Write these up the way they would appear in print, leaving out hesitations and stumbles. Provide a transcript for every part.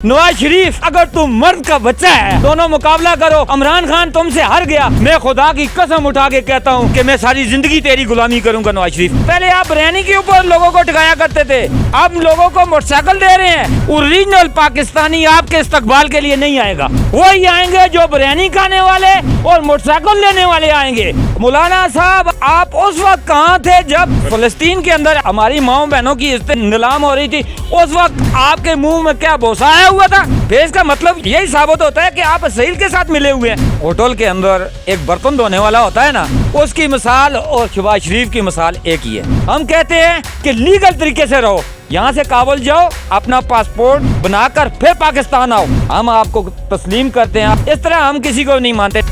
नवाज शरीफ अगर तुम मर्द का बच्चा है, दोनों मुकाबला करो। इमरान खान तुमसे हार गया, मैं खुदा की कसम उठा के कहता हूँ कि मैं सारी जिंदगी तेरी गुलामी करूंगा नवाज शरीफ। पहले आप बिरयानी के ऊपर लोगों को टिकाया करते थे, अब लोगों को मोटरसाइकिल दे रहे हैं। ओरिजिनल पाकिस्तानी आपके इस्तकबाल के लिए नहीं आएगा, वही आएंगे जो बिरयानी खाने वाले और मोटरसाइकिल लेने वाले आएंगे। मौलाना साहब, आप उस वक्त कहाँ थे जब फलस्तीन के अंदर हमारी माओ बहनों की इज्जत नीलाम हो रही थी? उस वक्त आपके मुंह में क्या बोसा आया हुआ था? फिर इसका मतलब यही साबित होता है कि आप इसराइल के साथ मिले हुए हैं। होटल के अंदर एक बर्तन धोने वाला होता है ना, उसकी मिसाल और शहबाज शरीफ की मिसाल एक ही है। हम कहते हैं कि लीगल तरीके से रहो, यहाँ से काबुल जाओ, अपना पासपोर्ट बनाकर फिर पाकिस्तान आओ। हम आपको तस्लीम करते हैं, इस तरह हम किसी को नहीं मानते।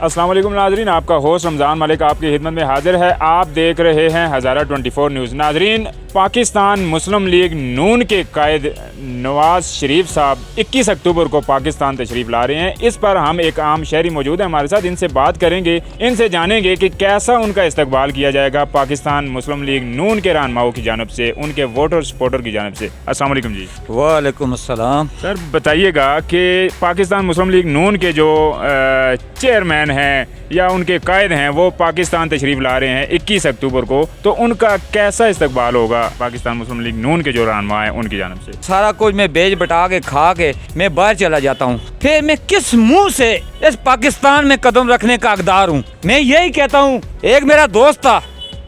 अस्सलाम वालेकुम नाजरीन, आपका होस्ट रमज़ान मलिक आपकी खिदमत में हाजिर है। आप देख रहे हैं हज़ारा 24 न्यूज़। नाजरीन, पाकिस्तान मुस्लिम लीग नून के कायद नवाज शरीफ साहब 21 अक्टूबर को पाकिस्तान तशरीफ़ ला रहे हैं। इस पर हम एक आम शहरी मौजूद है हमारे साथ, इनसे बात करेंगे, इनसे जानेंगे कि कैसा उनका इस्तकबाल किया जाएगा पाकिस्तान मुस्लिम लीग नून के रहनुमाओं की जानब से, उनके वोटर सपोर्टर की जानब से। अस्सलाम वालेकुम जी। वालेकुम अस्सलाम। सर, बताइएगा कि पाकिस्तान मुस्लिम लीग नून के जो चेयरमैन हैं या उनके कायद हैं, वो पाकिस्तान तशरीफ़ ला रहे हैं 21 अक्टूबर को, तो उनका कैसा इस्तकबाल होगा पाकिस्तान मुस्लिम लीग नून के जो रहनुमा हैं उनकी जानब से? सारा कुछ मैं बेच बटा के खा के मैं बाहर चला जाता हूँ, फिर मैं किस मुंह से इस पाकिस्तान में कदम रखने का हकदार हूँ? मैं यही कहता हूँ। एक मेरा दोस्त था,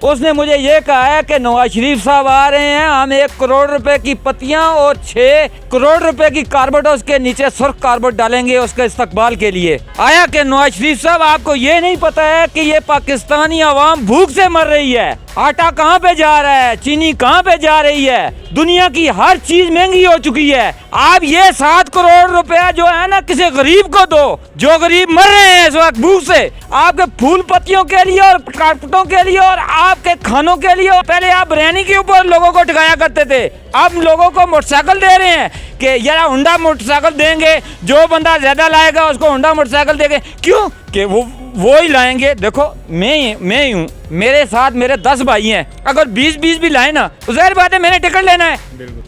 उसने मुझे ये कहा है कि नवाज शरीफ साहब आ रहे हैं, हम 1 करोड़ रुपए की पत्तियां और 6 करोड़ रुपए की कार्बेट उसके नीचे सुर्ख कार्बेट डालेंगे उसके इस्तकबाल के लिए। आया कि नवाज शरीफ साहब, आपको ये नहीं पता है कि ये पाकिस्तानी आवाम भूख से मर रही है? आटा कहाँ पे जा रहा है, चीनी कहाँ पे जा रही है, दुनिया की हर चीज महंगी हो चुकी है। आप ये 7 करोड़ रुपया जो है ना किसी गरीब को दो, जो गरीब मर रहे हैं इस वक्त भूख से, आपके फूल पत्तियों के लिए और कार्पेटों के लिए और आपके खानों के लिए। पहले आप बिरयानी के ऊपर लोगों को टिकाया करते थे, अब लोगों को मोटरसाइकिल दे रहे हैं कि यार होंडा मोटरसाइकिल देंगे, जो बंदा ज्यादा लाएगा उसको होंडा मोटरसाइकिल देंगे। क्यों? कि वो ही लाएंगे। देखो, मैं ही हूँ, मेरे साथ मेरे 10 भाई हैं, अगर 20-20 भी लाए ना तो जाहिर बात है मैंने टिकट लेना है,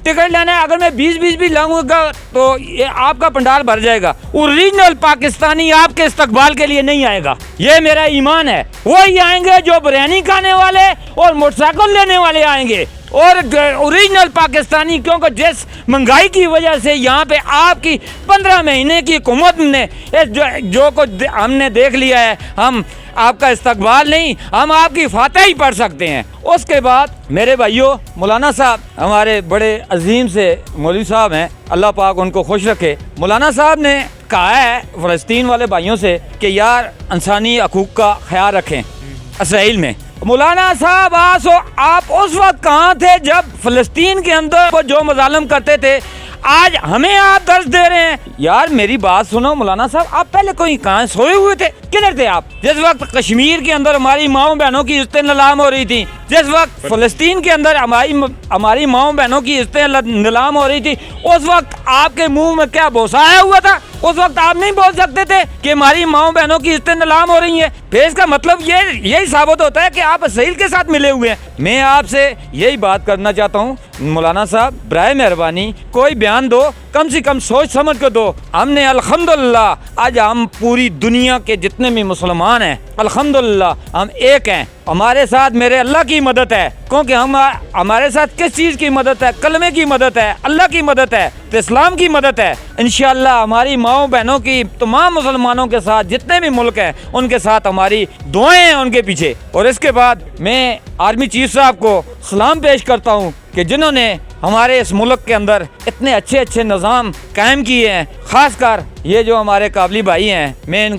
टिकट लेना है। अगर मैं 20-20 भी लाऊंगा तो ये आपका पंडाल भर जाएगा। ओरिजिनल पाकिस्तानी आपके इस्तकबाल के लिए नहीं आएगा, ये मेरा ईमान है। वही आएंगे जो बिरयानी खाने वाले और मोटरसाइकिल लेने वाले आएंगे, और ओरिजिनल पाकिस्तानी, क्योंकि जिस महंगाई की वजह से यहाँ पे आपकी 15 महीने की हुकूमत ने जो कुछ हमने देख लिया है, हम आपका इस्तकबाल नहीं, हम आपकी फातह ही पढ़ सकते हैं। उसके बाद मेरे भाइयों, मौलाना साहब हमारे बड़े अजीम से मौलवी साहब हैं, अल्लाह पाक उनको खुश रखे। मौलाना साहब ने कहा है फ़लस्तीन वाले भाइयों से कि यार इंसानी हकूक़ का ख्याल रखें इसराइल में। मौलाना साहब, आप उस वक्त कहाँ थे जब फ़लस्तीन के अंदर वो जो मज़ालिम करते थे, आज हमें आप दर्ज दे रहे हैं? यार मेरी बात सुनो मौलाना साहब, आप पहले कोई कहाँ सोए हुए थे? किधर थे आप जिस वक्त कश्मीर के अंदर हमारी माओ बहनों की इज्जतें नीलाम हो रही थी, जिस वक्त फ़लस्तीन के अंदर हमारी माओ बहनों की इज्जतें नीलाम हो रही थी? उस वक्त आपके मुंह में क्या बोसा आया हुआ था? उस वक्त आप नहीं बोल सकते थे कि हमारी माओ बहनों की इज्जतें नीलाम हो रही हैं? फिर इसका मतलब यही साबित होता है कि आप इसराइल के साथ मिले हुए हैं। मैं आपसे यही बात करना चाहता हूँ मौलाना साहब, बराए मेहरबानी कोई बयान दो, कम से कम सोच समझ कर दो। हमने अल्हम्दुलिल्लाह आज हम पूरी दुनिया के जितने भी मुसलमान हैं, अल्हम्दुलिल्लाह हम एक हैं। हमारे साथ मेरे अल्लाह की मदद है, क्योंकि हमारे साथ किस चीज़ की मदद है? कलमे की मदद है, अल्लाह की मदद है, तो इस्लाम की मदद है। इंशाअल्लाह हमारी माओ बहनों की, तमाम मुसलमानों के साथ जितने भी मुल्क हैं उनके साथ हमारी दुआएं हैं उनके पीछे। और इसके बाद मैं आर्मी चीफ साहब को सलाम पेश करता हूँ कि जिन्होंने हमारे इस मुल्क के अंदर इतने अच्छे निज़ाम कायम किए हैं। ख़ासकर ये जो हमारे काबली भाई हैं,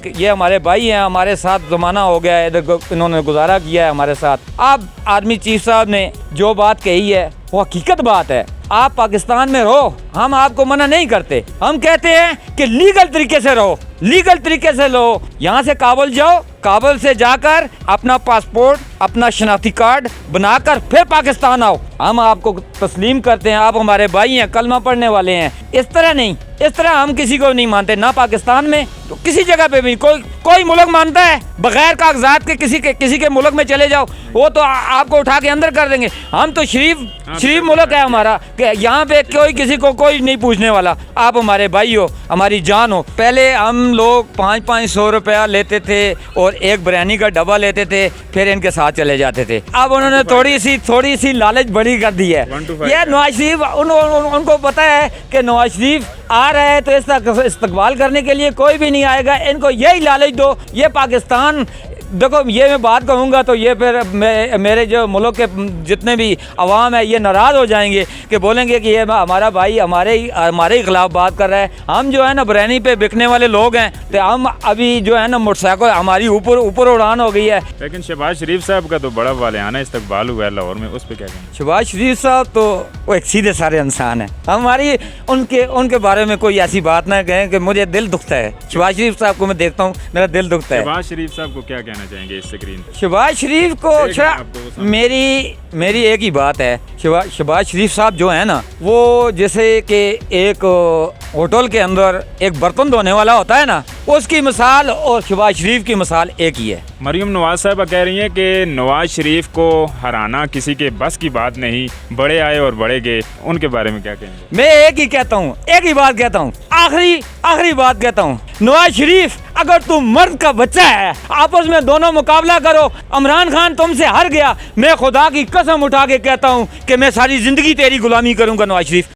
ये हमारे भाई हैं, हमारे साथ ज़माना हो गया है, इन्होंने गुजारा किया है हमारे साथ। अब आर्मी चीफ साहब ने जो बात कही है वो हकीकत बात है। आप पाकिस्तान में रहो, हम आपको मना नहीं करते, हम कहते हैं कि लीगल तरीके से रहो, लीगल तरीके से लो। यहाँ से काबुल जाओ, काबुल से जाकर अपना पासपोर्ट, अपना शनाख्ती कार्ड बनाकर फिर पाकिस्तान आओ। हम आपको तस्लीम करते हैं, आप हमारे भाई हैं, कलमा पढ़ने वाले हैं। इस तरह नहीं, इस तरह हम किसी को नहीं मानते, ना पाकिस्तान में तो किसी जगह पे भी कोई मुल्क मानता है बगैर कागजात के किसी के मुल्क में चले जाओ, वो तो आपको उठा के अंदर कर देंगे। हम तो शरीफ मुल्क है हमारा, कि यहाँ पे कोई किसी को कोई नहीं पूछने वाला। आप हमारे भाई हो, हमारी जान हो। पहले हम लोग 500-500 रुपया लेते थे और एक बिरयानी का डब्बा लेते थे, फिर इनके साथ चले जाते थे। अब उन्होंने थोड़ी सी लालच बड़ी कर दी है। ये नवाज शरीफ उनको पता है कि नवाज शरीफ आ रहा है तो इसका इस्तकबाल करने के लिए कोई भी नहीं आएगा। इनको यही लालच दो। ये पाकिस्तान, देखो ये मैं बात कहूँगा तो ये फिर मेरे जो मुल्क के जितने भी अवाम है ये नाराज़ हो जाएंगे कि बोलेंगे कि ये हमारा भाई हमारे ही खिलाफ बात कर रहा है। हम जो है ना बिरयानी पे बिकने वाले लोग हैं, तो हम अभी जो है ना मोटरसाइकिल हमारी ऊपर उड़ान हो गई है। लेकिन शहबाज शरीफ साहब का तो बड़ा वालियाना इस्तकबाल हुआ है लाहौर में, उस पर क्या कहेंगे? शहबाज शरीफ साहब तो वो एक सीधे सारे इंसान हैं। हमारी उनके बारे में कोई ऐसी बात ना कहें कि मुझे दिल दुखता है। शहबाज शरीफ साहब को मैं देखता हूँ, मेरा दिल दुखता है। शहबाज शरीफ साहब को क्या कहना चाहेंगे इस स्क्रीन पे? शहबाज शरीफ को मेरी एक ही बात है, शहबाज शरीफ साहब जो है ना, वो जैसे कि एक होटल के अंदर एक बर्तन धोने वाला होता है ना, उसकी मिसाल और शहबाज शरीफ की मिसाल एक ही है। मरियम नवाज साहबा कह रही हैं कि नवाज शरीफ को हराना किसी के बस की बात नहीं, बड़े आए और बड़े गए। उनके बारे में क्या कहेंगे? मैं एक ही बात कहता हूँ, आखिरी बात कहता हूँ, नवाज शरीफ अगर तुम मर्द का बच्चा है, आपस में दोनों मुकाबला करो। इमरान खान तुमसे हार गया, मैं खुदा की कसम उठा के कहता हूँ कि मैं सारी जिंदगी तेरी गुलामी करूंगा नवाज शरीफ।